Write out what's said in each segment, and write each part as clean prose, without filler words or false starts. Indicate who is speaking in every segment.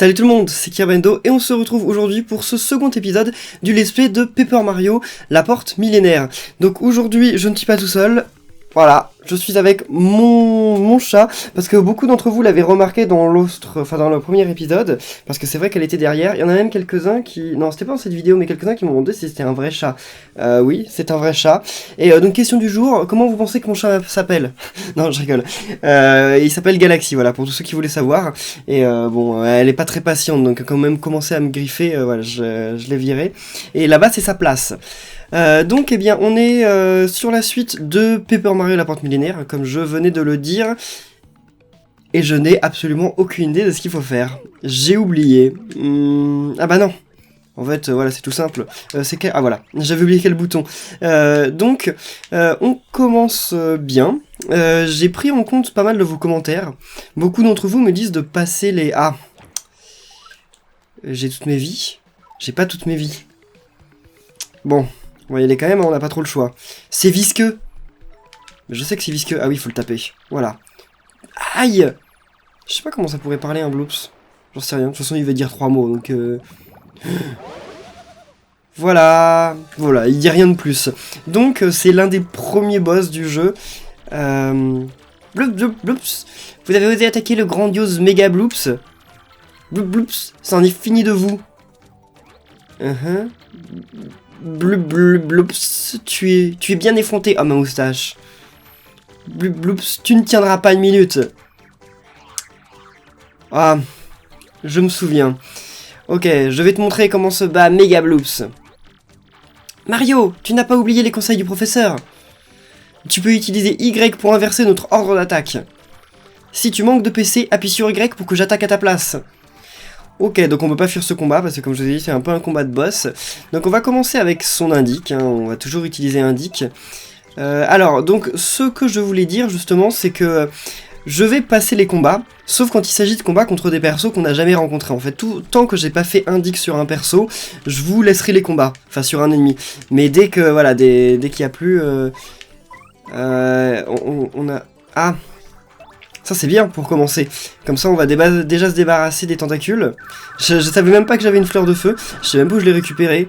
Speaker 1: Salut tout le monde, c'est Kirbendo et on se retrouve aujourd'hui pour ce second épisode du let's play de Paper Mario, la porte millénaire. Donc aujourd'hui je ne suis pas tout seul, voilà, je suis avec mon chat, parce que beaucoup d'entre vous l'avaient remarqué dans dans le premier épisode, parce que c'est vrai qu'elle était derrière. Il y en a même quelques-uns qui... Non, c'était pas dans cette vidéo, mais quelques-uns qui m'ont demandé si c'était un vrai chat. Oui, c'est un vrai chat. Et donc question du jour, comment vous pensez que mon chat s'appelle? Non, je rigole. Il s'appelle Galaxy, voilà, pour tous ceux qui voulaient savoir. Et bon, elle est pas très patiente, donc quand même commencé à me griffer, voilà, je l'ai viré. Et là-bas, c'est sa place. Donc, eh bien, on est sur la suite de Paper Mario la porte millénaire, comme je venais de le dire. Et je n'ai absolument aucune idée de ce qu'il faut faire. J'ai oublié. Ah bah non. En fait, voilà, c'est tout simple. Ah voilà, j'avais oublié quel bouton. Donc, on commence bien. J'ai pris en compte pas mal de vos commentaires. Beaucoup d'entre vous me disent de passer les... Ah. J'ai toutes mes vies. J'ai pas toutes mes vies. Bon. On va y aller quand même, on n'a pas trop le choix. C'est visqueux. Je sais que c'est visqueux. Ah oui, il faut le taper. Voilà. Aïe! Je sais pas comment ça pourrait parler un bloops. J'en sais rien. De toute façon, il va dire 3 mots, donc... Voilà. Voilà, il dit rien de plus. Donc, c'est l'un des premiers boss du jeu. Bloops. Vous avez osé attaquer le grandiose méga bloops. Bloops. Ça en est fini de vous. Bloops, tu es bien effronté. Oh, ma moustache. Bloops, tu ne tiendras pas une minute. Ah, je me souviens. Ok, je vais te montrer comment se bat Mega Bloops. Mario, tu n'as pas oublié les conseils du professeur. Tu peux utiliser Y pour inverser notre ordre d'attaque. Si tu manques de PC, appuie sur Y pour que j'attaque à ta place. Ok, donc on peut pas fuir ce combat, parce que comme je vous ai dit, c'est un peu un combat de boss. Donc on va commencer avec son indique, hein, on va toujours utiliser indique. Alors, donc, ce que je voulais dire, justement, c'est que je vais passer les combats, sauf quand il s'agit de combats contre des persos qu'on n'a jamais rencontrés. En fait, tant que j'ai pas fait indique sur un perso, je vous laisserai les combats, enfin sur un ennemi. Mais dès que, voilà, dès qu'il y a plus... on a... Ah, ça c'est bien pour commencer. Comme ça on va déjà se débarrasser des tentacules. Je savais même pas que j'avais une fleur de feu. Je sais même pas où je l'ai récupérée.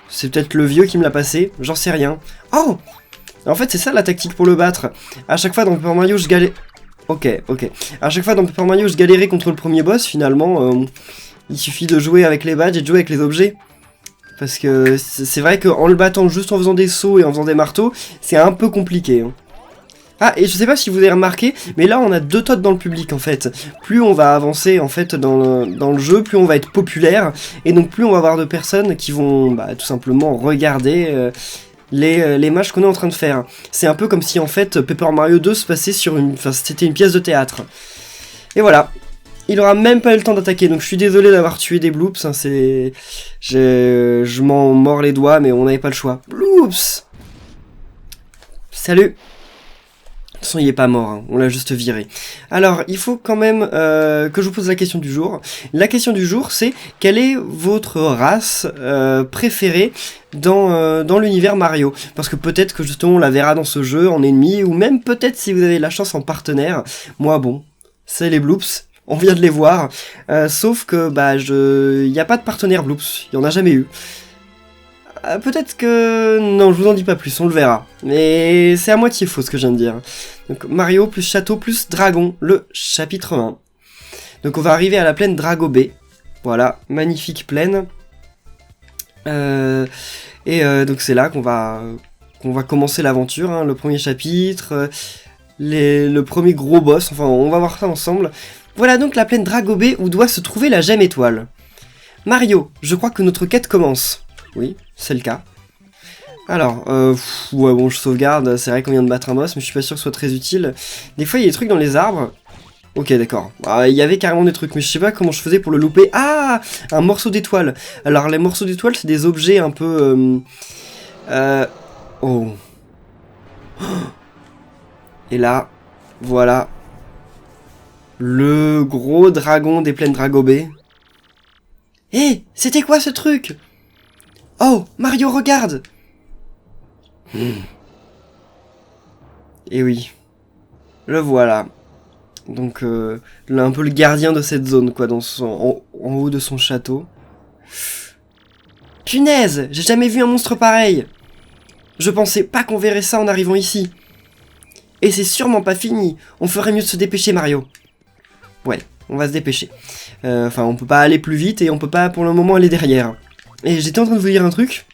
Speaker 1: C'est peut-être le vieux qui me l'a passé. J'en sais rien. Oh! En fait c'est ça la tactique pour le battre. À chaque fois dans Paper Mario je galérais... Ok. À chaque fois dans Paper Mario je galérais contre le premier boss. Finalement il suffit de jouer avec les badges et de jouer avec les objets. Parce que c'est vrai qu'en le battant juste en faisant des sauts et en faisant des marteaux, c'est un peu compliqué. Hein. Ah, et je sais pas si vous avez remarqué, mais là on a deux totes dans le public en fait. Plus on va avancer en fait dans le jeu, plus on va être populaire, et donc plus on va avoir de personnes qui vont tout simplement regarder les matchs qu'on est en train de faire. C'est un peu comme si en fait Paper Mario 2 se passait sur c'était une pièce de théâtre. Et voilà. Il aura même pas eu le temps d'attaquer, donc je suis désolé d'avoir tué des bloops, hein, je m'en mords les doigts, mais on n'avait pas le choix. Bloops! Salut! De toute façon, il est pas mort, hein. On l'a juste viré. Alors, il faut quand même que je vous pose la question du jour. La question du jour, c'est quelle est votre race préférée dans l'univers Mario? Parce que peut-être que justement on la verra dans ce jeu en ennemi, ou même peut-être si vous avez la chance en partenaire. Moi, bon, c'est les bloops. On vient de les voir. Sauf que, il n'y a pas de partenaire bloops. Il n'y en a jamais eu. Peut-être que... Non, je vous en dis pas plus, on le verra. Mais c'est à moitié faux ce que je viens de dire. Donc Mario plus château plus dragon, le chapitre 1. Donc on va arriver à la plaine Dragobé. Voilà, magnifique plaine. Donc c'est là qu'on va commencer l'aventure, hein, le premier chapitre, le premier gros boss, enfin on va voir ça ensemble. Voilà donc la plaine Dragobé où doit se trouver la gemme étoile. Mario, je crois que notre quête commence. Oui, c'est le cas. Alors, ouais bon, je sauvegarde, c'est vrai qu'on vient de battre un boss, mais je suis pas sûr que ce soit très utile. Des fois, il y a des trucs dans les arbres. Ok, d'accord. Il y avait carrément des trucs, mais je sais pas comment je faisais pour le louper. Ah! Un morceau d'étoile. Alors, les morceaux d'étoile, c'est des objets un peu... Oh. Et là, voilà. Le gros dragon des plaines Dragobé. Hé, c'était quoi ce truc? Oh, Mario, regarde! Et oui, le voilà. Donc, là, un peu le gardien de cette zone, quoi, en haut de son château. Punaise, j'ai jamais vu un monstre pareil. Je pensais pas qu'on verrait ça en arrivant ici. Et c'est sûrement pas fini. On ferait mieux de se dépêcher, Mario. Ouais, on va se dépêcher. Enfin, on peut pas aller plus vite et on peut pas pour le moment aller derrière. Et j'étais en train de vous dire un truc.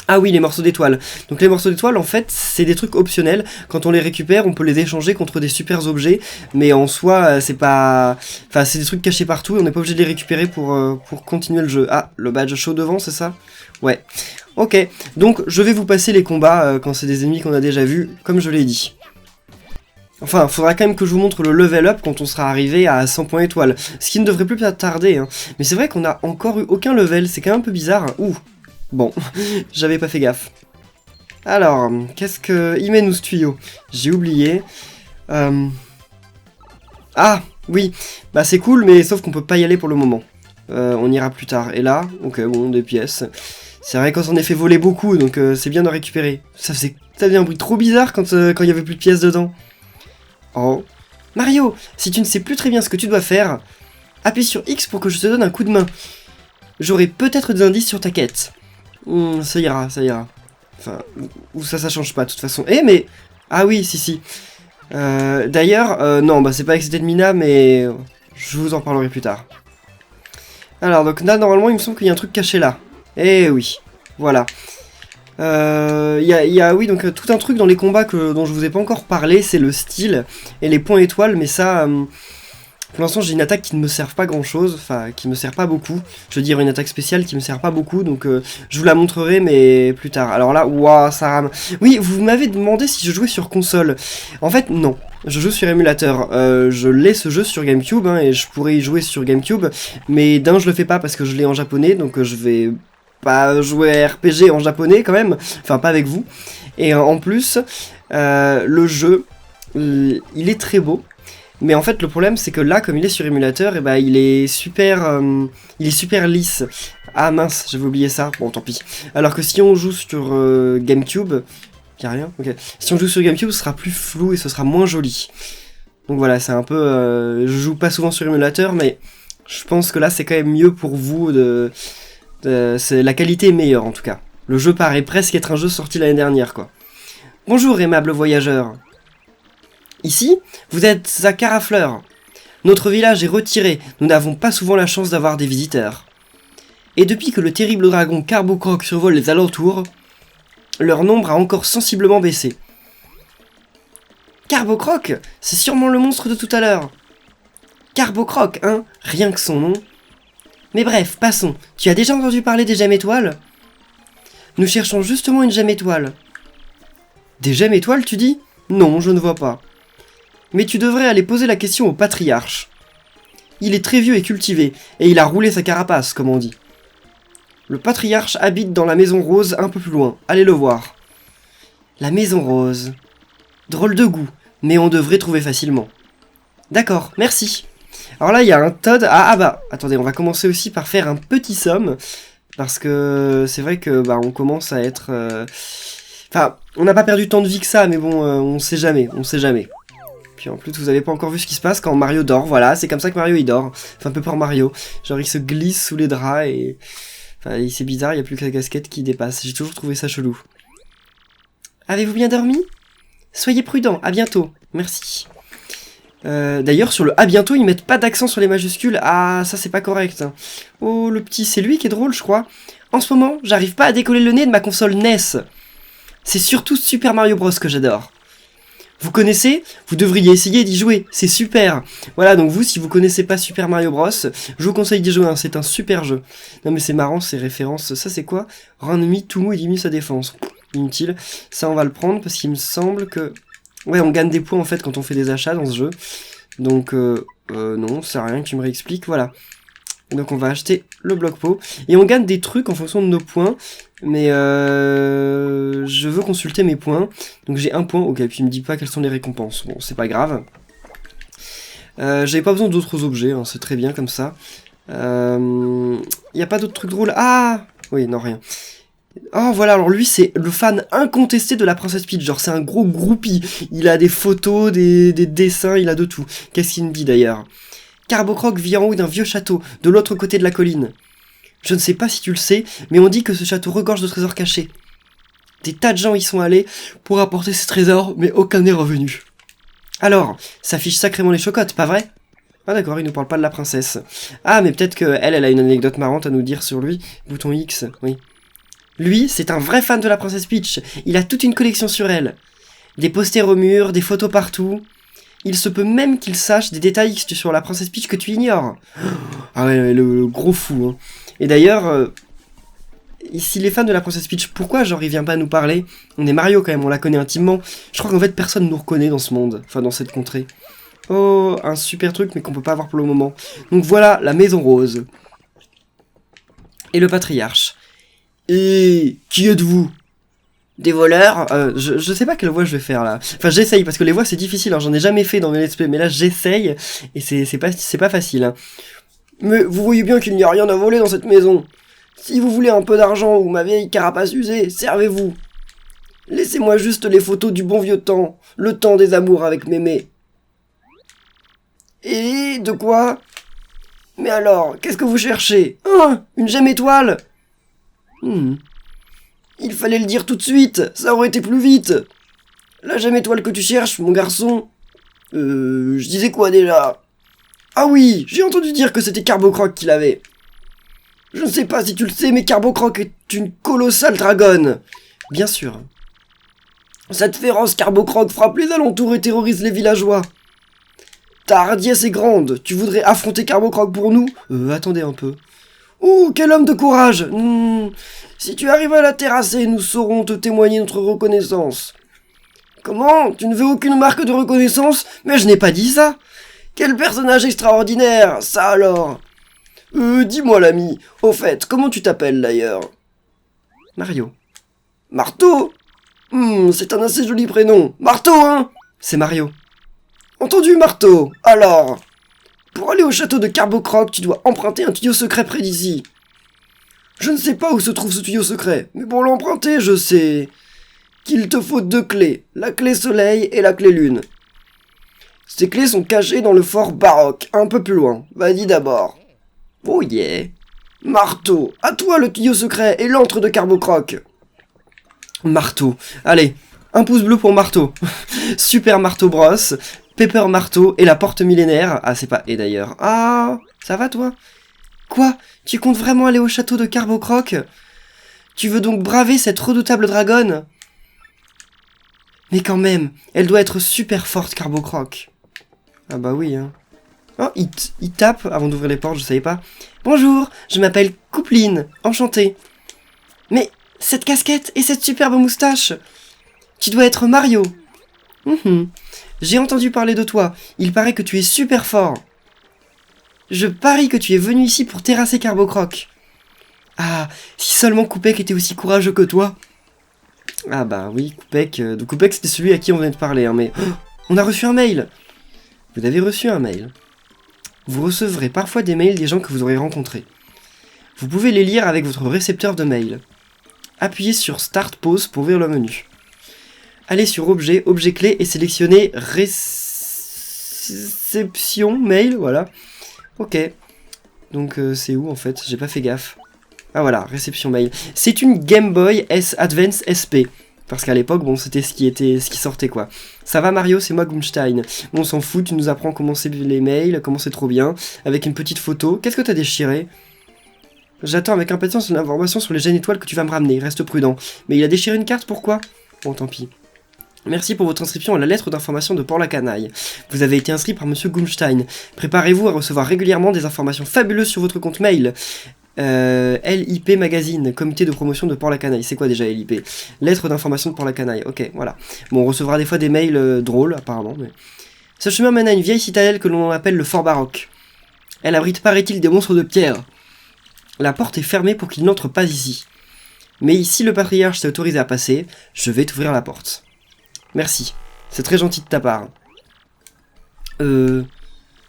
Speaker 1: Ah oui, les morceaux d'étoiles. Donc les morceaux d'étoiles, en fait, c'est des trucs optionnels. Quand on les récupère, on peut les échanger contre des super objets. Mais en soi, c'est pas... Enfin, c'est des trucs cachés partout et on n'est pas obligé de les récupérer pour continuer le jeu. Ah, le badge chaud devant, c'est ça? Ouais. Ok, donc je vais vous passer les combats quand c'est des ennemis qu'on a déjà vus, comme je l'ai dit. Enfin, faudra quand même que je vous montre le level up quand on sera arrivé à 100 points étoiles. Ce qui ne devrait plus tarder, hein. Mais c'est vrai qu'on a encore eu aucun level, c'est quand même un peu bizarre. Hein. Ouh, bon, j'avais pas fait gaffe. Alors, qu'est-ce que... Il met nous ce tuyau. J'ai oublié. Ah, oui, bah c'est cool, mais sauf qu'on peut pas y aller pour le moment. On ira plus tard. Et là, ok, bon, des pièces. C'est vrai qu'on s'en est fait voler beaucoup, donc c'est bien de récupérer. Ça faisait un bruit trop bizarre quand il y avait plus de pièces dedans. Oh. Mario, si tu ne sais plus très bien ce que tu dois faire, appuie sur X pour que je te donne un coup de main. J'aurai peut-être des indices sur ta quête. Ça ira, ça ira. Enfin, ou ça change pas de toute façon. Eh mais... Ah oui, si. D'ailleurs, non, bah c'est pas avec cette Mina, mais... Je vous en parlerai plus tard. Alors, donc là, normalement, il me semble qu'il y a un truc caché là. Eh oui, voilà. Il y a oui, donc tout un truc dans les combats dont je vous ai pas encore parlé, c'est le style et les points étoiles, mais ça, pour l'instant j'ai une attaque qui ne me sert pas grand chose, enfin qui me sert pas beaucoup, je veux dire une attaque spéciale qui me sert pas beaucoup, donc je vous la montrerai mais plus tard. Alors là, waouh, ça rame. Oui, vous m'avez demandé si je jouais sur console, en fait non. Je joue sur émulateur, je l'ai ce jeu sur GameCube, hein, et je pourrais y jouer sur GameCube, mais d'un je le fais pas parce que je l'ai en japonais, donc je vais pas jouer à RPG en japonais quand même, enfin pas avec vous. Et en plus, le jeu, il est très beau, mais en fait le problème c'est que là, comme il est sur émulateur, et ben il est super lisse. Ah mince, j'avais oublié ça, bon tant pis. Alors que si on joue sur GameCube, y'a rien, ok. Si on joue sur GameCube, ce sera plus flou et ce sera moins joli. Donc voilà, c'est un peu... je joue pas souvent sur émulateur, mais je pense que là c'est quand même mieux pour vous la qualité est meilleure en tout cas. Le jeu paraît presque être un jeu sorti l'année dernière quoi. Bonjour aimable voyageur. Ici, vous êtes à Carafleur. Notre village est retiré, nous n'avons pas souvent la chance d'avoir des visiteurs. Et depuis que le terrible dragon Carbocroc survole les alentours, leur nombre a encore sensiblement baissé. Carbocroc, c'est sûrement le monstre de tout à l'heure. Carbocroc, hein, rien que son nom. Mais bref, passons. Tu as déjà entendu parler des gemmes étoiles? Nous cherchons justement une gemme étoile. Des gemmes étoiles, tu dis? Non, je ne vois pas. Mais tu devrais aller poser la question au patriarche. Il est très vieux et cultivé, et il a roulé sa carapace, comme on dit. Le patriarche habite dans la maison rose un peu plus loin. Allez le voir. La maison rose. Drôle de goût, mais on devrait trouver facilement. D'accord, merci. Alors là, il y a un Toad. Ah bah, attendez, on va commencer aussi par faire un petit somme. Parce que c'est vrai que bah on commence à être... Enfin, on n'a pas perdu tant de vie que ça, mais bon, on sait jamais, Puis en plus, vous avez pas encore vu ce qui se passe quand Mario dort, voilà, c'est comme ça que Mario il dort. Enfin, un peu pour Mario. Genre, il se glisse sous les draps et... Enfin, c'est bizarre, il n'y a plus que la casquette qui dépasse. J'ai toujours trouvé ça chelou. Avez-vous bien dormi? Soyez prudent, à bientôt. Merci. D'ailleurs, sur le à bientôt, ils mettent pas d'accent sur les majuscules. Ah, ça c'est pas correct. Oh, le petit, c'est lui qui est drôle, je crois. En ce moment, j'arrive pas à décoller le nez de ma console NES. C'est surtout Super Mario Bros que j'adore. Vous connaissez? Vous devriez essayer d'y jouer, c'est super. Voilà, donc vous, si vous connaissez pas Super Mario Bros, je vous conseille d'y jouer, hein, c'est un super jeu. Non mais c'est marrant, ces références. Ça c'est quoi? Rend ennemi tout mou et diminue sa défense. Inutile. Ça on va le prendre parce qu'il me semble que... Ouais, on gagne des points en fait quand on fait des achats dans ce jeu. Donc, non, c'est rien que tu me réexpliques, voilà. Donc on va acheter le bloc-pot. Et on gagne des trucs en fonction de nos points. Mais je veux consulter mes points. Donc j'ai un point, ok, puis il me dit pas quelles sont les récompenses. Bon, c'est pas grave. J'avais pas besoin d'autres objets, hein, c'est très bien comme ça. Y a pas d'autres trucs drôles. Ah oui, non, rien. Oh voilà, alors lui c'est le fan incontesté de la princesse Peach, genre c'est un gros groupie, il a des photos, des dessins, il a de tout. Qu'est-ce qu'il me dit d'ailleurs? Carbocroc vit en haut d'un vieux château, de l'autre côté de la colline. Je ne sais pas si tu le sais, mais on dit que ce château regorge de trésors cachés. Des tas de gens y sont allés pour apporter ces trésors, mais aucun n'est revenu. Alors, ça fiche sacrément les chocottes, pas vrai? Ah d'accord, il nous parle pas de la princesse. Ah, mais peut-être qu'elle a une anecdote marrante à nous dire sur lui. Bouton X, oui. Lui, c'est un vrai fan de la princesse Peach. Il a toute une collection sur elle. Des posters au mur, des photos partout. Il se peut même qu'il sache des détails sur la princesse Peach que tu ignores. Ah ouais, le gros fou, hein. Et d'ailleurs, s'il est fan de la princesse Peach, pourquoi genre il vient pas nous parler? On est Mario quand même, on la connaît intimement. Je crois qu'en fait personne nous reconnaît dans ce monde, enfin dans cette contrée. Oh, un super truc mais qu'on peut pas avoir pour le moment. Donc voilà, la maison rose. Et le patriarche. Et qui êtes-vous? Des voleurs? Je sais pas quelle voix je vais faire là. Enfin j'essaye parce que les voix c'est difficile, hein. J'en ai jamais fait dans mes let's play, mais là j'essaye et c'est pas facile. Hein. Mais vous voyez bien qu'il n'y a rien à voler dans cette maison. Si vous voulez un peu d'argent ou ma vieille carapace usée, servez-vous. Laissez-moi juste les photos du bon vieux temps, le temps des amours avec mémé. Et de quoi? Mais alors, qu'est-ce que vous cherchez? Hein? Une gemme étoile? Il fallait le dire tout de suite, ça aurait été plus vite. La gemme étoile que tu cherches, mon garçon. Je disais quoi déjà? Ah oui, j'ai entendu dire que c'était Carbocroc qui l'avait. Je ne sais pas si tu le sais, mais Carbocroc est une colossale dragonne. Bien sûr. Cette féroce Carbocroc frappe les alentours et terrorise les villageois. Ta hardiesse est grande, tu voudrais affronter Carbocroc pour nous? Attendez un peu. Oh, quel homme de courage! Si tu arrives à la terrasser, nous saurons te témoigner notre reconnaissance. Comment? Tu ne veux aucune marque de reconnaissance? Mais je n'ai pas dit ça! Quel personnage extraordinaire, ça alors! Dis-moi l'ami, au fait, comment tu t'appelles d'ailleurs? Mario. Marteau? C'est un assez joli prénom. Marteau, hein? C'est Mario. Entendu, Marteau. Alors, pour aller au château de Carbocroc, tu dois emprunter un tuyau secret près d'ici. Je ne sais pas où se trouve ce tuyau secret, mais pour l'emprunter, je sais qu'il te faut 2 clés, la clé soleil et la clé lune. Ces clés sont cachées dans le fort baroque, un peu plus loin. Vas-y d'abord. Oh yeah. Marteau, à toi le tuyau secret et l'antre de Carbocroc. Marteau. Allez, un pouce bleu pour Marteau. Super Marteau Bros. Pepper Marteau et la porte millénaire. Ah, c'est pas... Et d'ailleurs... Ah, ça va toi? Quoi? Tu comptes vraiment aller au château de Carbocroc? Tu veux donc braver cette redoutable dragonne? Mais quand même, elle doit être super forte, Carbocroc. Ah bah oui, hein. Oh, il tape avant d'ouvrir les portes, je savais pas. Bonjour, je m'appelle Coupline, enchantée. Mais cette casquette et cette superbe moustache, tu dois être Mario. J'ai entendu parler de toi, il paraît que tu es super fort. Je parie que tu es venu ici pour terrasser Carbocroc. Ah, si seulement Coupec était aussi courageux que toi. Ah bah oui, Coupec, Coupec c'était celui à qui on venait de parler, hein, mais... on a reçu un mail. Vous avez reçu un mail. Vous recevrez parfois des mails des gens que vous aurez rencontrés. Vous pouvez les lire avec votre récepteur de mail. Appuyez sur Start Pause pour ouvrir le menu. Allez sur Objet, Objet clé et sélectionnez Réception Mail, voilà. Ok. Donc c'est où en fait? J'ai pas fait gaffe. Ah voilà, Réception Mail. C'est une Game Boy S Advance SP. Parce qu'à l'époque, bon, c'était ce qui sortait, quoi. Ça va, Mario, c'est moi, Gumstein. Bon, on s'en fout, tu nous apprends comment c'est les mails, comment c'est trop bien, avec une petite photo. Qu'est-ce que t'as déchiré? J'attends avec impatience une information sur les gènes étoiles que tu vas me ramener, reste prudent. Mais il a déchiré une carte, pourquoi? Bon, tant pis. Merci pour votre inscription à la lettre d'information de Port-la-Canaille. Vous avez été inscrit par Monsieur Gumstein. Préparez-vous à recevoir régulièrement des informations fabuleuses sur votre compte mail. LIP Magazine, comité de promotion de Port-la-Canaille. C'est quoi déjà LIP? Lettre d'information de Port-la-Canaille. Ok, voilà. Bon, on recevra des fois des mails drôles, apparemment. Mais... Ce chemin mène à une vieille citadelle que l'on appelle le Fort Baroque. Elle abrite, paraît-il, des monstres de pierre. La porte est fermée pour qu'il n'entre pas ici. Mais ici, le patriarche s'est autorisé à passer. Je vais t'ouvrir la porte. Merci. C'est très gentil de ta part.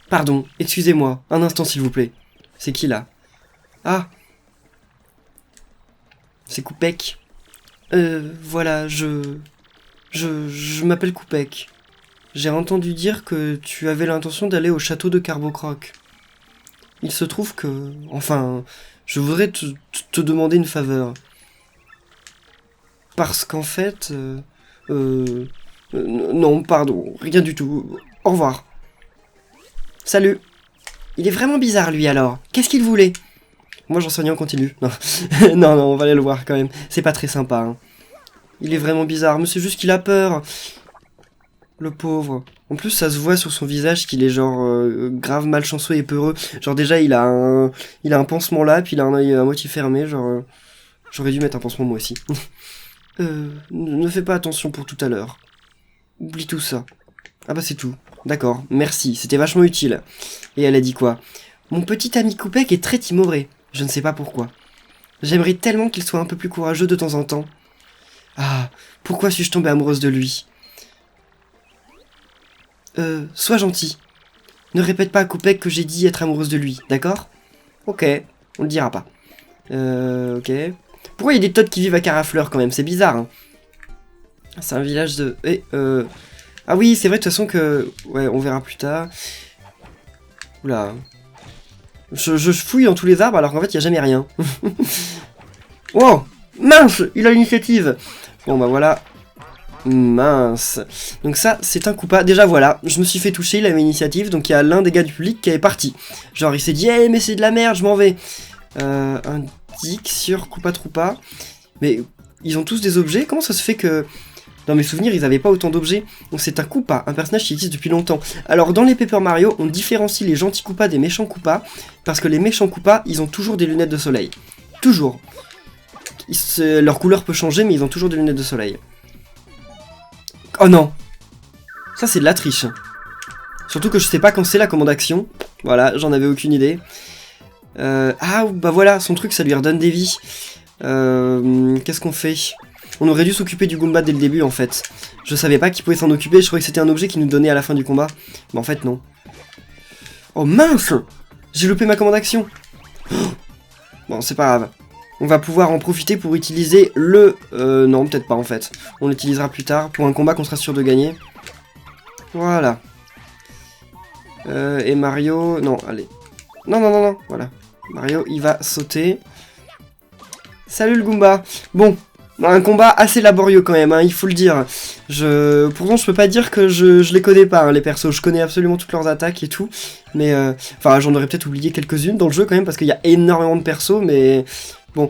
Speaker 1: Pardon, excusez-moi. Un instant, s'il vous plaît. C'est qui, là? Ah. C'est Koupek. Voilà, je m'appelle Koupek. J'ai entendu dire que tu avais l'intention d'aller au château de Carbocroc. Il se trouve que... Enfin, je voudrais te demander une faveur. Parce qu'en fait... non, pardon, rien du tout. Au revoir. Salut. Il est vraiment bizarre, lui, alors. Qu'est-ce qu'il voulait? Moi, j'enseigne en continu. Non. Non, non, on va aller le voir, quand même. C'est pas très sympa, hein. Il est vraiment bizarre, mais c'est juste qu'il a peur. Le pauvre. En plus, ça se voit sur son visage qu'il est genre grave malchanceux et peureux. Genre déjà, il a un pansement là, puis il a un œil à moitié fermé. Genre, j'aurais dû mettre un pansement moi aussi. Ne fais pas attention pour tout à l'heure. Oublie tout ça. Ah bah c'est tout. D'accord, merci, c'était vachement utile. Et elle a dit quoi? Mon petit ami Koupek est très timoré. Je ne sais pas pourquoi. J'aimerais tellement qu'il soit un peu plus courageux de temps en temps. Ah, pourquoi suis-je tombée amoureuse de lui? Sois gentil. Ne répète pas à Koupek que j'ai dit être amoureuse de lui, d'accord? Ok, on le dira pas. Ok. Pourquoi il y a des totes qui vivent à Carafleur quand même? C'est bizarre, hein. C'est un village de... Ah oui, c'est vrai de toute façon que... Ouais, on verra plus tard. Oula. Je fouille dans tous les arbres alors qu'en fait, il n'y a jamais rien. Oh! Mince! Il a l'initiative! Bon, bah voilà. Mince. Donc ça, c'est un Koopa. Déjà, voilà. Je me suis fait toucher, il avait l'initiative. Donc il y a l'un des gars du public qui est parti. Genre, il s'est dit, hey, mais c'est de la merde, je m'en vais. Indique sur Koopa Troopa. Mais ils ont tous des objets? Comment ça se fait que... Dans mes souvenirs, ils n'avaient pas autant d'objets. Donc c'est un Koopa, un personnage qui existe depuis longtemps. Alors dans les Paper Mario, on différencie les gentils Koopas des méchants Koopas. Parce que les méchants Koopas, ils ont toujours des lunettes de soleil. Toujours. Leur couleur peut changer, mais ils ont toujours des lunettes de soleil. Oh non! Ça c'est de la triche. Surtout que je sais pas quand c'est la commande action. Voilà, j'en avais aucune idée. Ah, bah voilà, son truc, ça lui redonne des vies. Qu'est-ce qu'on fait? On aurait dû s'occuper du Goomba dès le début, en fait. Je savais pas qu'il pouvait s'en occuper, je croyais que c'était un objet qui nous donnait à la fin du combat. Mais en fait, non. Oh mince! J'ai loupé ma commande action. Bon, c'est pas grave. On va pouvoir en profiter pour utiliser le... non, peut-être pas, en fait. On l'utilisera plus tard, pour un combat qu'on sera sûr de gagner. Voilà. Et Mario... Non, allez. Non, non, non, non, voilà. Mario, il va sauter. Salut le Goomba. Bon, un combat assez laborieux quand même, hein, il faut le dire. Pourtant, je peux pas dire que je les connais pas, hein, les persos. Je connais absolument toutes leurs attaques et tout. Mais, enfin, j'en aurais peut-être oublié quelques-unes dans le jeu quand même, parce qu'il y a énormément de persos, mais... Bon...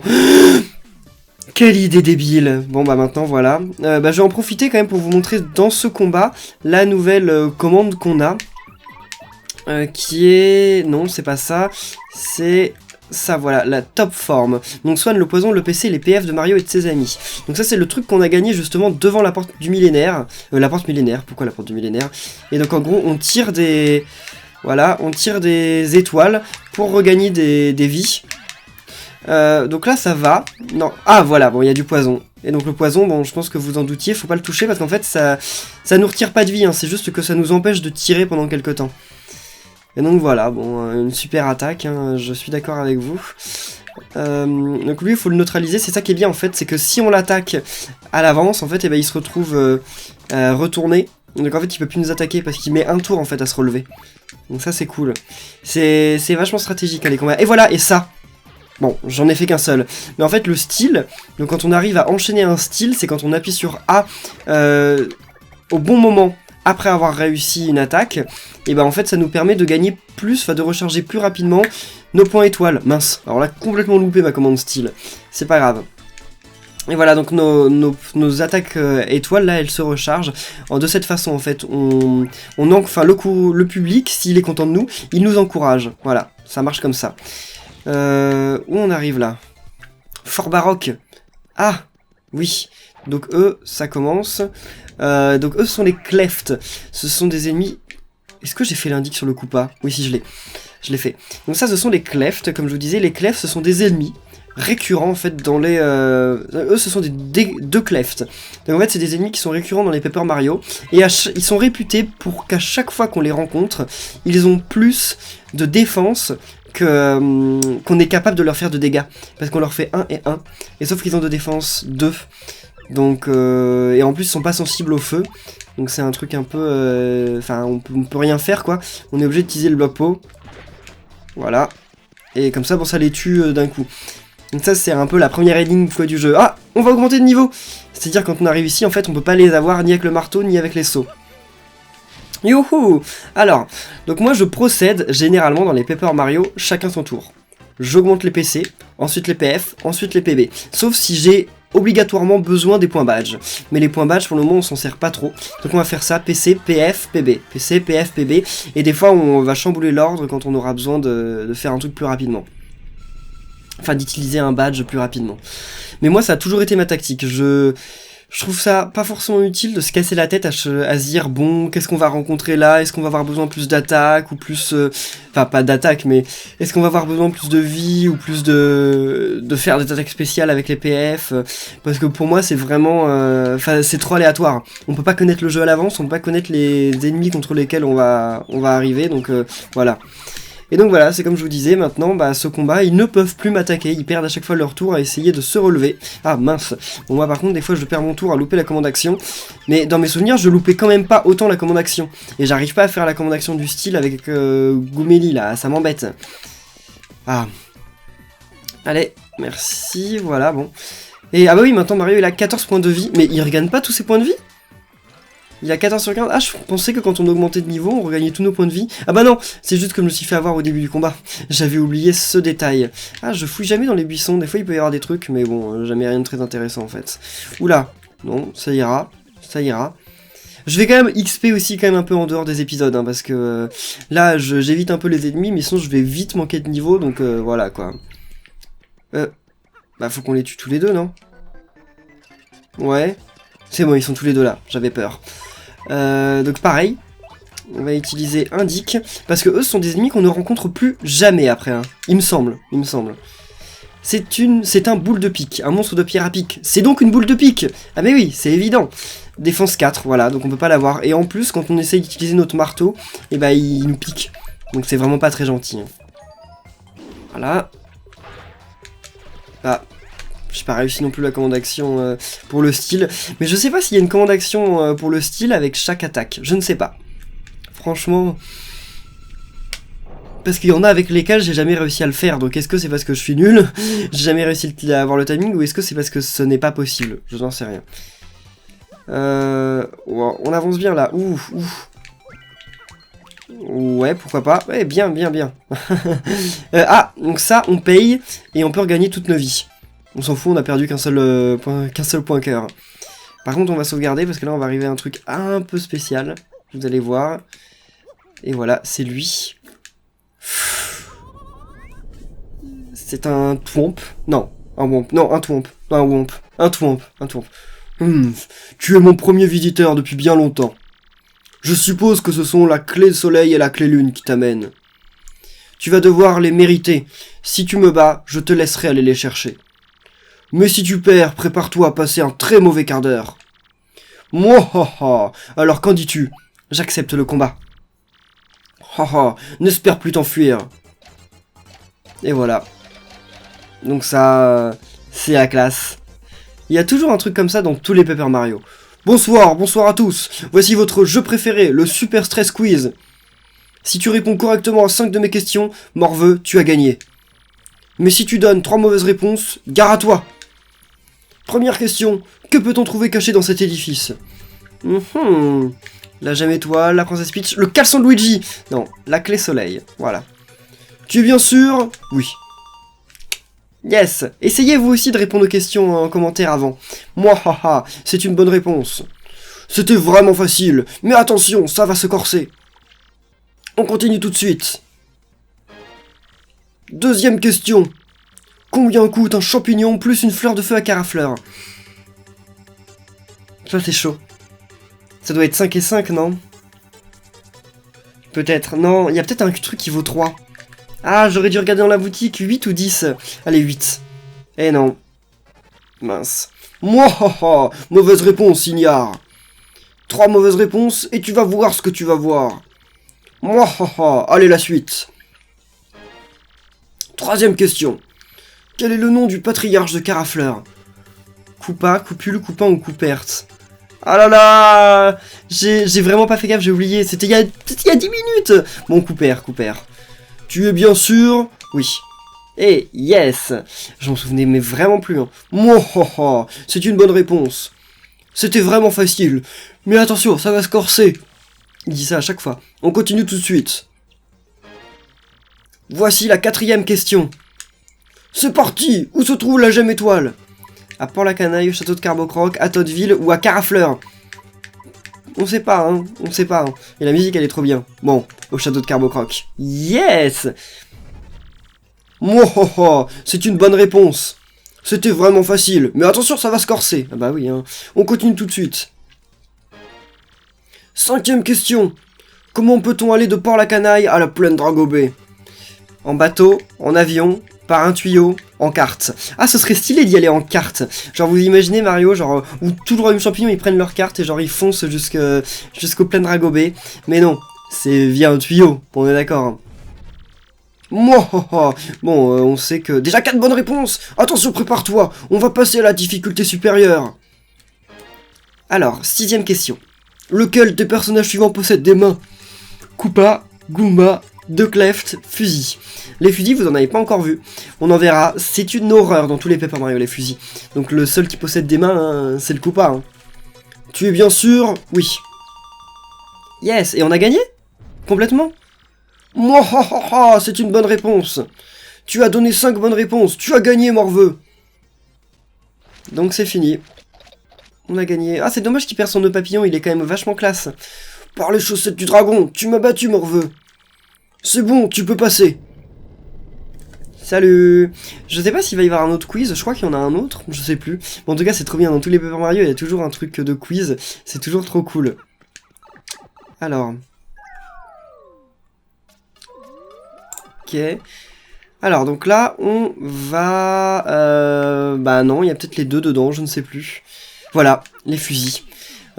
Speaker 1: Quelle idée débile. Bon bah maintenant voilà. Je vais en profiter quand même pour vous montrer dans ce combat la nouvelle commande qu'on a. Qui est... Non, c'est pas ça. C'est... Ça voilà, la top forme. Donc soigne le poison, le PC, les PF de Mario et de ses amis. Donc ça c'est le truc qu'on a gagné justement devant la porte du millénaire. La porte millénaire, pourquoi la porte du millénaire? Et donc en gros on tire des... Voilà, on tire des étoiles pour regagner des vies. Donc là ça va. Non, ah voilà, bon il y a du poison. Et donc le poison, bon je pense que vous en doutiez, faut pas le toucher parce qu'en fait ça nous retire pas de vie, hein, c'est juste que ça nous empêche de tirer pendant quelques temps. Et donc voilà, bon, une super attaque, hein, je suis d'accord avec vous. Donc lui il faut le neutraliser, c'est ça qui est bien en fait, c'est que si on l'attaque à l'avance, en fait, eh ben, il se retrouve retourné. Donc en fait il peut plus nous attaquer parce qu'il met un tour en fait à se relever. Donc ça c'est cool. C'est vachement stratégique hein, les combats. Et voilà, et ça. Bon, j'en ai fait qu'un seul. Mais en fait, le style, donc quand on arrive à enchaîner un style, c'est quand on appuie sur A au bon moment, après avoir réussi une attaque, et ben en fait, ça nous permet de gagner plus, enfin de recharger plus rapidement nos points étoiles. Mince, alors là, complètement loupé ma commande style. C'est pas grave. Et voilà, donc nos attaques étoiles, là, elles se rechargent de cette façon, en fait. Enfin, le public, s'il est content de nous, il nous encourage. Voilà, ça marche comme ça. Où on arrive là? Fort Baroque. Ah, oui. Donc eux, ça commence. Donc eux, ce sont les Clefts. Ce sont des ennemis... Est-ce que j'ai fait l'indique sur le Koopa? Oui, si, je l'ai fait. Donc ça, ce sont les Clefts. Comme je vous disais, les Clefts, ce sont des ennemis récurrents, en fait, dans les... Eux, ce sont deux Clefts. Donc en fait, c'est des ennemis qui sont récurrents dans les Paper Mario. Et ils sont réputés pour qu'à chaque fois qu'on les rencontre, ils ont plus de défense qu'on est capable de leur faire de dégâts. Parce qu'on leur fait 1 et 1. Et sauf qu'ils ont de défense 2. Donc, et en plus ils sont pas sensibles au feu. Donc c'est un truc un peu... Enfin, on peut rien faire quoi. On est obligé d'utiliser le bloc pot. Voilà. Et comme ça, bon, ça les tue d'un coup. Donc ça c'est un peu la première énigme quoi, du jeu. Ah, on va augmenter de niveau. C'est-à-dire quand on arrive ici, en fait, on peut pas les avoir ni avec le marteau ni avec les sauts. Youhou! Alors, donc moi je procède généralement dans les Paper Mario, chacun son tour. J'augmente les PC, ensuite les PF, ensuite les PB. Sauf si j'ai obligatoirement besoin des points badge. Mais les points badge pour le moment on s'en sert pas trop. Donc on va faire ça, PC, PF, PB. PC, PF, PB. Et des fois on va chambouler l'ordre quand on aura besoin de faire un truc plus rapidement. Enfin d'utiliser un badge plus rapidement. Mais moi ça a toujours été ma tactique. Je trouve ça pas forcément utile de se casser la tête à se dire bon, qu'est-ce qu'on va rencontrer là? Est-ce qu'on va avoir besoin plus d'attaque ou plus... Enfin, pas d'attaque, mais est-ce qu'on va avoir besoin plus de vie ou plus de faire des attaques spéciales avec les PF? Parce que pour moi, c'est vraiment... Enfin, c'est trop aléatoire. On peut pas connaître le jeu à l'avance, on peut pas connaître les ennemis contre lesquels on va arriver, donc voilà. Et donc voilà, c'est comme je vous disais, maintenant, bah, ce combat, ils ne peuvent plus m'attaquer, ils perdent à chaque fois leur tour à essayer de se relever. Ah mince, bon moi par contre, des fois je perds mon tour à louper la commande action, mais dans mes souvenirs, je loupais quand même pas autant la commande action. Et j'arrive pas à faire la commande action du style avec Gouméli là, ça m'embête. Ah. Allez, merci, voilà, bon. Et ah bah oui, maintenant Mario il a 14 points de vie, mais il regagne pas tous ses points de vie ? Il a 14 sur 15. Ah, je pensais que quand on augmentait de niveau, on regagnait tous nos points de vie. Ah bah non, c'est juste que je me suis fait avoir au début du combat. J'avais oublié ce détail. Ah, je fouille jamais dans les buissons. Des fois, il peut y avoir des trucs, mais bon, jamais rien de très intéressant en fait. Oula, non, ça ira. Ça ira. Je vais quand même XP aussi quand même un peu en dehors des épisodes, hein, parce que là, j'évite un peu les ennemis, mais sinon je vais vite manquer de niveau, donc voilà quoi. Bah faut qu'on les tue tous les deux, non? Ouais. C'est bon, ils sont tous les deux là, j'avais peur. Donc pareil, on va utiliser un Dick, parce que eux sont des ennemis qu'on ne rencontre plus jamais après, hein. Il me semble. C'est un boule de pique, un monstre de pierre à pique. C'est donc une boule de pique. Ah mais oui, c'est évident. Défense 4, voilà, donc on peut pas l'avoir. Et en plus, quand on essaye d'utiliser notre marteau, et bah il nous pique. Donc c'est vraiment pas très gentil. Voilà. Ah. J'ai pas réussi non plus la commande action pour le style. Mais je sais pas s'il y a une commande action pour le style avec chaque attaque. Je ne sais pas. Franchement... Parce qu'il y en a avec lesquels j'ai jamais réussi à le faire. Donc est-ce que c'est parce que je suis nul? J'ai jamais réussi à avoir le timing? Ou est-ce que c'est parce que ce n'est pas possible? Je n'en sais rien. Wow, on avance bien là. Ouf. Ouais, pourquoi pas. Ouais, bien. Ah, donc ça, on paye et on peut regagner toutes nos vies. On s'en fout, on a perdu qu'un seul point cœur. Par contre, on va sauvegarder parce que là, on va arriver à un truc un peu spécial. Vous allez voir. Et voilà, c'est lui. C'est un twomp. Non, un womp. Non, un twomp. Non, un womp. Un twomp. Tu es mon premier visiteur depuis bien longtemps. Je suppose que ce sont la clé soleil et la clé lune qui t'amènent. Tu vas devoir les mériter. Si tu me bats, je te laisserai aller les chercher. Mais si tu perds, prépare-toi à passer un très mauvais quart d'heure. Mouah, alors qu'en dis-tu? J'accepte le combat. N'espère plus t'enfuir. Et voilà. Donc ça, c'est la classe. Il y a toujours un truc comme ça dans tous les Paper Mario. Bonsoir à tous. Voici votre jeu préféré, le Super Stress Quiz. Si tu réponds correctement à 5 de mes questions, morveux, tu as gagné. Mais si tu donnes 3 mauvaises réponses, gare à toi. Première question, que peut-on trouver caché dans cet édifice? La gemme étoile, la princesse Peach, le caleçon de Luigi. Non, la clé soleil, voilà. Tu es bien sûr? Oui. Yes. Essayez vous aussi de répondre aux questions en commentaire avant. Moi, c'est une bonne réponse. C'était vraiment facile, mais attention, ça va se corser. On continue tout de suite. Deuxième question. Combien coûte un champignon plus une fleur de feu à carafleur? Ça c'est chaud. Ça doit être 5 et 5, non? Peut-être. Non, il y a peut-être un truc qui vaut 3. Ah, j'aurais dû regarder dans la boutique. 8 ou 10? Allez, 8. Eh non. Mince. Moi, mauvaise réponse, ignare. 3 mauvaises réponses et tu vas voir ce que tu vas voir. Moi, allez, la suite. Troisième question. Quel est le nom du patriarche de Carafleur? Koopa, Koupule, Coupin ou Coupert? Ah là là, j'ai vraiment pas fait gaffe, j'ai oublié. C'était il y a 10 minutes. Bon, Couper. Tu es bien sûr? Oui. Eh, yes. Je m'en souvenais mais vraiment plus. Hein. Mouah, c'est une bonne réponse. C'était vraiment facile. Mais attention, ça va se corser. Il dit ça à chaque fois. On continue tout de suite. Voici la 4e question. C'est parti. Où se trouve la gemme étoile? À Port-la-Canaille, au château de Carbocroc, à Toddville ou à Carafleur? On sait pas, hein. On sait pas. Hein. Et la musique, elle est trop bien. Bon, au château de Carbocroc. Yes! Mouah, c'est une bonne réponse. C'était vraiment facile. Mais attention, ça va se corser. Ah bah oui, hein. On continue tout de suite. 5e question. Comment peut-on aller de Port-la-Canaille à la plaine Dragobé? En bateau, en avion, par un tuyau, en carte. Ah, ce serait stylé d'y aller en carte. Genre, vous imaginez Mario, genre, où tout le royaume champignon, ils prennent leur carte et genre, ils foncent jusqu'au plaine Dragobé. Mais non, c'est via un tuyau, on est d'accord. Hein. Bon, on sait que... Déjà 4 bonnes réponses. Attention, prépare-toi, on va passer à la difficulté supérieure. Alors, 6e question. Lequel des personnages suivants possède des mains? Koopa, Goomba, De Cleft, Fusil. Les fusils, vous en avez pas encore vu. On en verra. C'est une horreur dans tous les Paper Mario, les fusils. Donc le seul qui possède des mains, hein, c'est le Koopa. Hein. Tu es bien sûr? Oui. Yes. Et on a gagné? Complètement? Mouah, c'est une bonne réponse. Tu as donné 5 bonnes réponses. Tu as gagné, Morveux. Donc c'est fini. On a gagné. Ah, c'est dommage qu'il perd son nœud papillon. Il est quand même vachement classe. Par les chaussettes du dragon, tu m'as battu, Morveux. C'est bon, tu peux passer. Salut. Je sais pas s'il va y avoir un autre quiz, je crois qu'il y en a un autre, je sais plus. Bon, en tout cas, c'est trop bien, dans tous les Paper Mario, il y a toujours un truc de quiz, c'est toujours trop cool. Alors. Ok. Alors, donc là, on va... Bah non, il y a peut-être les deux dedans, je ne sais plus. Voilà, les fusils.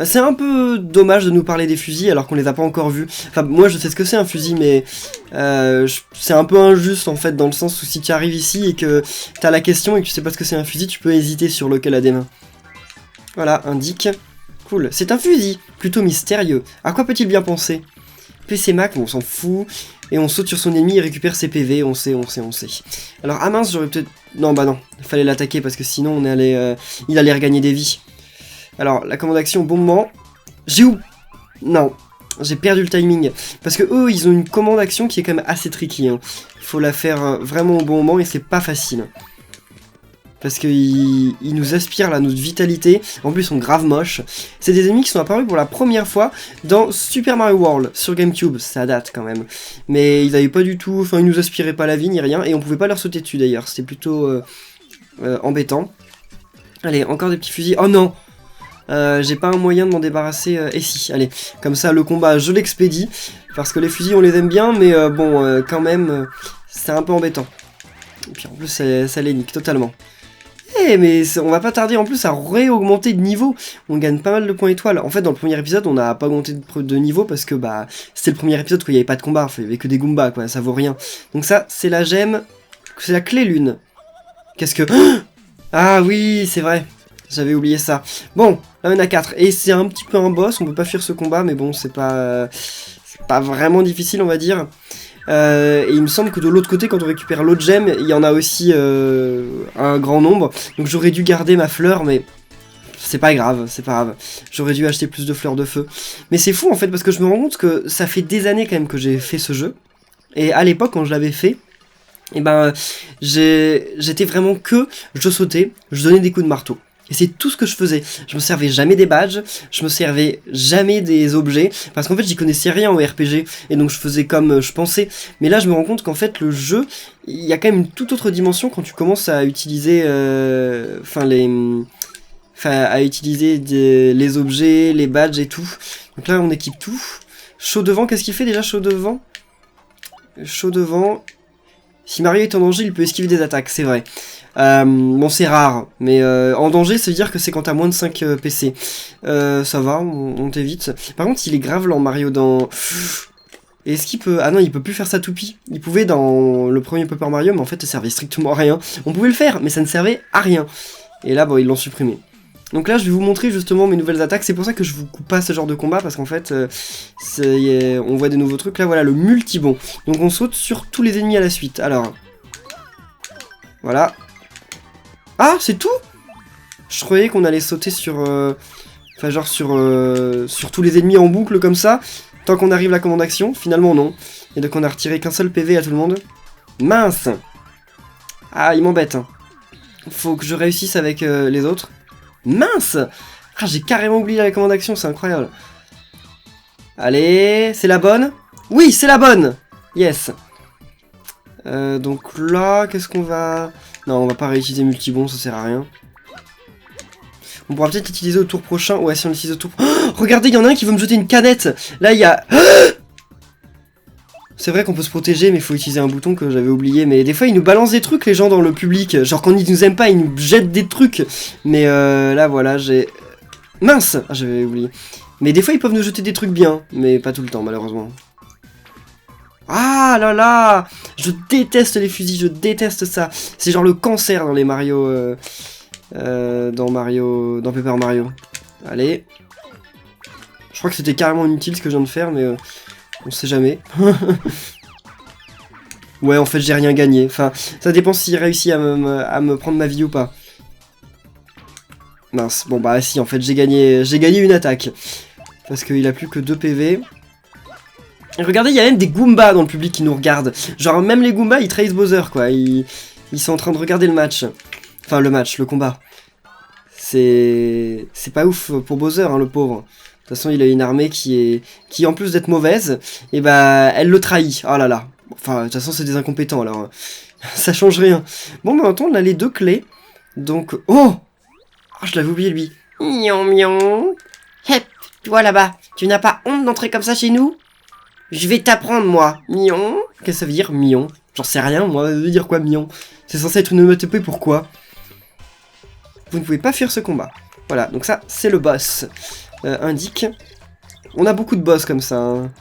Speaker 1: C'est un peu dommage de nous parler des fusils alors qu'on les a pas encore vus. Enfin, moi je sais ce que c'est un fusil, mais c'est un peu injuste en fait, dans le sens où si tu arrives ici et que t'as la question et que tu sais pas ce que c'est un fusil, tu peux hésiter sur lequel a des mains. Voilà, indique. Cool, c'est un fusil, plutôt mystérieux. À quoi peut-il bien penser? PC Mac, bon, on s'en fout. Et on saute sur son ennemi et récupère ses PV, on sait. Alors, ah mince, j'aurais peut-être... Non, bah non, il fallait l'attaquer parce que sinon on allait, il allait regagner des vies. Alors, la commande d'action, bon moment. J'ai où? Non, j'ai perdu le timing. Parce que eux, ils ont une commande d'action qui est quand même assez tricky. Hein. Il faut la faire vraiment au bon moment et c'est pas facile. Parce qu'ils nous aspirent là, notre vitalité. En plus, ils sont grave moches. C'est des ennemis qui sont apparus pour la première fois dans Super Mario World sur GameCube. Ça date quand même. Mais ils avaient pas du tout... Enfin, ils nous aspiraient pas la vie ni rien. Et on pouvait pas leur sauter dessus d'ailleurs. C'était plutôt embêtant. Allez, encore des petits fusils. Oh non! J'ai pas un moyen de m'en débarrasser, et si, allez, comme ça le combat je l'expédie, parce que les fusils on les aime bien, mais bon, quand même, c'est un peu embêtant. Et puis en plus ça les nique totalement. Eh mais on va pas tarder en plus à réaugmenter de niveau, on gagne pas mal de points étoiles. En fait dans le premier épisode on n'a pas augmenté de niveau parce que bah c'était le premier épisode où il n'y avait pas de combat, il y avait que des Goombas quoi, ça vaut rien. Donc ça c'est la gemme, c'est la clé lune. Qu'est-ce que... Ah oui c'est vrai. J'avais oublié ça. Bon, là on a 4. Et c'est un petit peu un boss, on peut pas fuir ce combat, mais bon, c'est pas vraiment difficile, on va dire. Et il me semble que de l'autre côté, quand on récupère l'autre gemme, il y en a aussi un grand nombre. Donc j'aurais dû garder ma fleur, mais c'est pas grave, c'est pas grave. J'aurais dû acheter plus de fleurs de feu. Mais c'est fou en fait, parce que je me rends compte que ça fait des années quand même que j'ai fait ce jeu. Et à l'époque, quand je l'avais fait, et ben, j'étais vraiment que je sautais, je donnais des coups de marteau. Et c'est tout ce que je faisais. Je me servais jamais des badges, je me servais jamais des objets, parce qu'en fait j'y connaissais rien au RPG, et donc je faisais comme je pensais. Mais là je me rends compte qu'en fait le jeu, il y a quand même une toute autre dimension quand tu commences à utiliser, les objets, les badges et tout. Donc là on équipe tout. Chaud devant, qu'est-ce qu'il fait déjà chaud devant? Chaud devant. Si Mario est en danger, il peut esquiver des attaques, c'est vrai. Bon, c'est rare, mais en danger, ça veut dire que c'est quand t'as moins de 5 PC. Ça va, on t'évite. Par contre, il est grave lent, Mario, dans... Et est-ce qu'il peut... Ah non, il peut plus faire sa toupie. Il pouvait dans le premier Paper Mario, mais en fait, ça servait strictement à rien. On pouvait le faire, mais ça ne servait à rien. Et là, bon, ils l'ont supprimé. Donc là, je vais vous montrer justement mes nouvelles attaques. C'est pour ça que je vous coupe pas ce genre de combat, parce qu'en fait, on voit des nouveaux trucs. Là, voilà, le multibond. Donc on saute sur tous les ennemis à la suite. Alors... Voilà. Ah, c'est tout? Je croyais qu'on allait sauter sur... Enfin, genre sur tous les ennemis en boucle comme ça, tant qu'on arrive à la commande action. Finalement, non. Et donc on a retiré qu'un seul PV à tout le monde. Mince! Ah, il m'embête. Faut que je réussisse avec les autres. Mince! Ah, j'ai carrément oublié la commande action, c'est incroyable. Allez, c'est la bonne? Oui, c'est la bonne! Yes! Donc là, qu'est-ce qu'on va... Non, on va pas réutiliser multibond, ça sert à rien. On pourra peut-être l'utiliser au tour prochain. Ouais, si on l'utilise au tour... Oh, regardez, il y en a un qui veut me jeter une canette. Là, il y a... C'est vrai qu'on peut se protéger, mais il faut utiliser un bouton que j'avais oublié. Mais des fois, ils nous balancent des trucs, les gens, dans le public. Genre, quand ils nous aiment pas, ils nous jettent des trucs. Mais là, voilà, j'ai... Mince! Ah, j'avais oublié. Mais des fois, ils peuvent nous jeter des trucs bien. Mais pas tout le temps, malheureusement. Ah là là! Je déteste les fusils, je déteste ça. C'est genre le cancer dans les Mario... dans Paper Mario. Allez. Je crois que c'était carrément inutile ce que je viens de faire, mais on sait jamais. Ouais, en fait, j'ai rien gagné. Enfin, ça dépend s'il réussit à me prendre ma vie ou pas. Mince. Bon, bah si, en fait, j'ai gagné une attaque. Parce qu'il a plus que 2 PV. Et regardez, il y a même des Goombas dans le public qui nous regardent. Genre, même les Goombas, ils trahissent Bowser, quoi. Ils sont en train de regarder le match. Enfin, le combat. C'est pas ouf pour Bowser, hein, le pauvre. De toute façon, il a une armée qui en plus d'être mauvaise, et bah, elle le trahit. Oh là là. Enfin, de toute façon, c'est des incompétents, alors. Ça change rien. Bon, bah, maintenant, on a les 2 clés. Donc, oh! Oh, je l'avais oublié, lui. Mion, mion. Hep, toi là-bas, tu n'as pas honte d'entrer comme ça chez nous? Je vais t'apprendre, moi. Mion. Qu'est-ce que ça veut dire, mion? J'en sais rien, moi. Ça veut dire quoi, mion? C'est censé être une onomatopée, pourquoi? Vous ne pouvez pas fuir ce combat. Voilà, donc ça, c'est le boss. Indique. On a beaucoup de boss comme ça. Hein.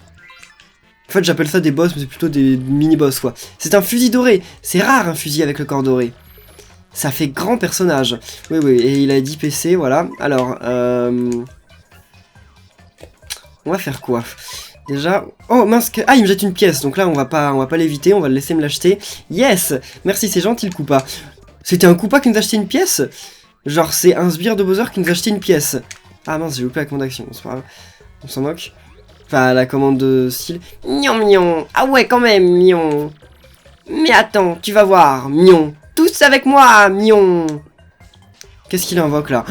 Speaker 1: En fait, j'appelle ça des boss, mais c'est plutôt des mini-boss, quoi. C'est un fusil doré. C'est rare, un fusil avec le corps doré. Ça fait grand personnage. Oui, oui, et il a 10 PC, voilà. Alors, on va faire quoi? Déjà... Oh, mince, ah, il me jette une pièce. Donc là, on va pas l'éviter, on va le laisser me l'acheter. Yes! Merci, c'est gentil, le Koopa. C'était un Koopa qui nous a acheté une pièce? Genre, c'est un sbire de Bowser qui nous a acheté une pièce. Ah mince, j'ai loupé la commande d'action, c'est pas grave. On s'en moque. Enfin, la commande de style. Mion, mion. Ah ouais, quand même, mion. Mais attends, tu vas voir, mion. Tous avec moi, mion. Qu'est-ce qu'il invoque, là?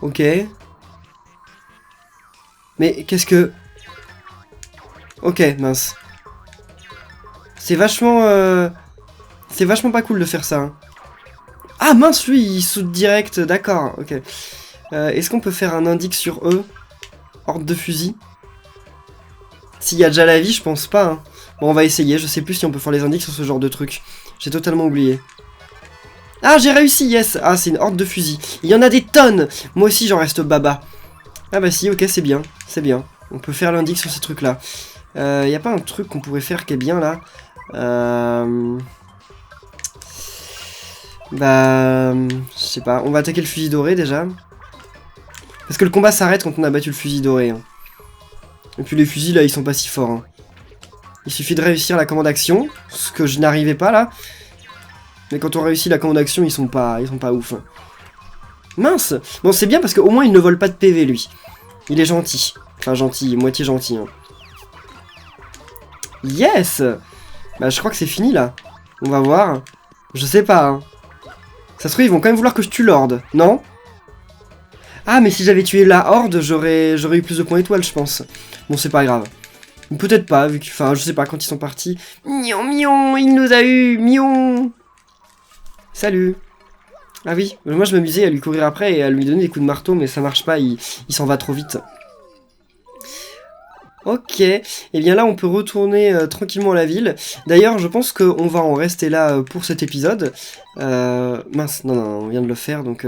Speaker 1: Ok. Mais qu'est-ce que... Ok, mince. C'est vachement... C'est vachement pas cool de faire ça. Hein. Ah mince, lui, il saute direct, d'accord, ok. Est-ce qu'on peut faire un indique sur eux? Horde de fusil. S'il y a déjà la vie, je pense pas. Hein. Bon, on va essayer, je sais plus si on peut faire les indiques sur ce genre de truc. J'ai totalement oublié. Ah, j'ai réussi, yes. Ah, c'est une horde de fusil. Il y en a des tonnes. Moi aussi, j'en reste baba. Ah bah si, ok, c'est bien, c'est bien. On peut faire l'indique sur ces trucs-là. Y a pas un truc qu'on pourrait faire qui est bien, là? Bah... Je sais pas, on va attaquer le fusil doré, déjà. Parce que le combat s'arrête quand on a battu le fusil doré. Hein. Et puis les fusils, là, ils sont pas si forts. Hein. Il suffit de réussir la commande action, ce que je n'arrivais pas, là. Mais quand on réussit la commande action, ils sont pas ouf. Hein. Mince! Bon, c'est bien parce qu'au moins, il ne vole pas de PV, lui. Il est gentil. Enfin, gentil, moitié gentil. Hein. Yes! Bah, je crois que c'est fini, là. On va voir. Je sais pas, hein. Ça se trouve, ils vont quand même vouloir que je tue l'Horde, non? Ah, mais si j'avais tué la Horde, j'aurais eu plus de points étoiles, je pense. Bon, c'est pas grave. Peut-être pas, vu que... Enfin, je sais pas, quand ils sont partis... Mion, mion, il nous a eu, mion. Salut. Ah oui, moi je m'amusais à lui courir après et à lui donner des coups de marteau, mais ça marche pas, il s'en va trop vite. Ok, et bien là on peut retourner tranquillement à la ville. D'ailleurs je pense qu'on va en rester là pour cet épisode. Mince, non, on vient de le faire, donc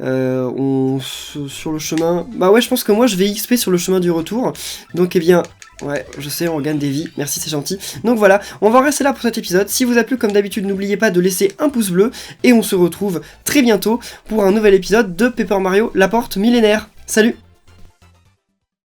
Speaker 1: Sur le chemin... Bah ouais, je pense que moi je vais XP sur le chemin du retour. Donc eh bien... Ouais, je sais, on gagne des vies, merci, c'est gentil. Donc voilà, on va rester là pour cet épisode. Si vous a plu, comme d'habitude, n'oubliez pas de laisser un pouce bleu. Et on se retrouve très bientôt pour un nouvel épisode de Paper Mario, la porte millénaire. Salut!